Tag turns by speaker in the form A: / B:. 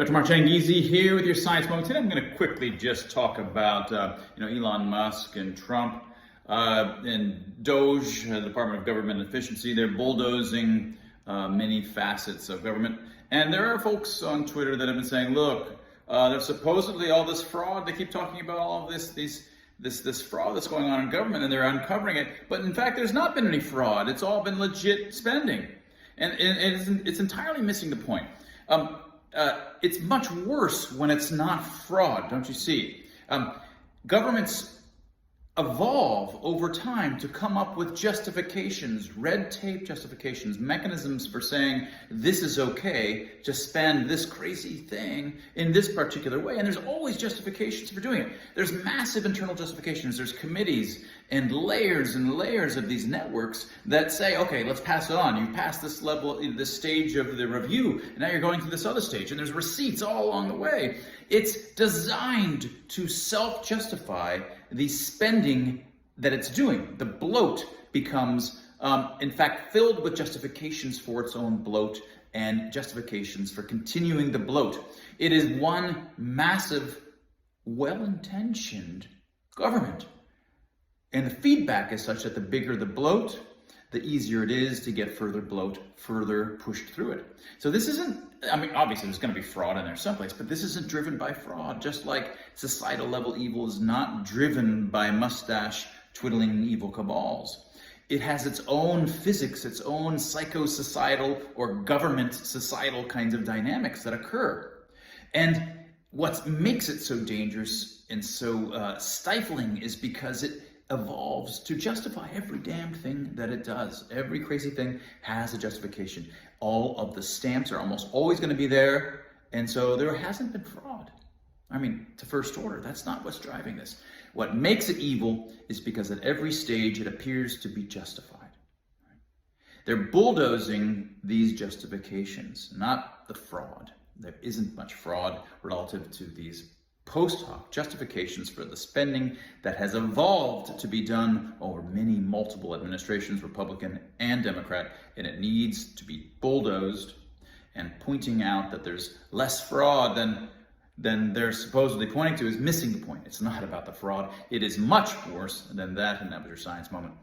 A: Dr. Mark Changizi here with your Science Moment. Today I'm going to quickly just talk about Elon Musk and Trump and Doge, the Department of Government Efficiency. They're bulldozing many facets of government. And there are folks on Twitter that have been saying, look, there's supposedly all this fraud. They keep talking about all of this fraud that's going on in government, and they're uncovering it. But in fact, there's not been any fraud. It's all been legit spending. And it's entirely missing the point. It's much worse when it's not fraud, don't you see? Governments evolve over time to come up with justifications, red tape justifications, mechanisms for saying this is okay to spend this crazy thing in this particular way. And there's always justifications for doing it. There's massive internal justifications. There's committees and layers of these networks that say, okay, let's pass it on. You've passed this level, this stage of the review, and now you're going to this other stage. And there's receipts all along the way. It's designed to self-justify the spending that it's doing. The bloat becomes, in fact, filled with justifications for its own bloat and justifications for continuing the bloat. It is one massive, well-intentioned government. And the feedback is such that the bigger the bloat, the easier it is to get further bloat, further pushed through it. So this isn't, I mean, obviously there's going to be fraud in there someplace, but this isn't driven by fraud, just like societal level evil is not driven by mustache twiddling evil cabals. It has its own physics, its own psycho-societal or government societal kinds of dynamics that occur. And what makes it so dangerous and so stifling is because it evolves to justify every damn thing that it does. Every crazy thing has a justification. All of the stamps are almost always going to be there, and so there hasn't been fraud. I mean, to first order, that's not what's driving this. What makes it evil is because at every stage it appears to be justified. They're bulldozing these justifications, not the fraud. There isn't much fraud relative to these post hoc justifications for the spending that has evolved to be done over multiple administrations, Republican and Democrat, and it needs to be bulldozed. And pointing out that there's less fraud than they're supposedly pointing to is missing the point. It's not about the fraud. It is much worse than that, and that was your Science Moment.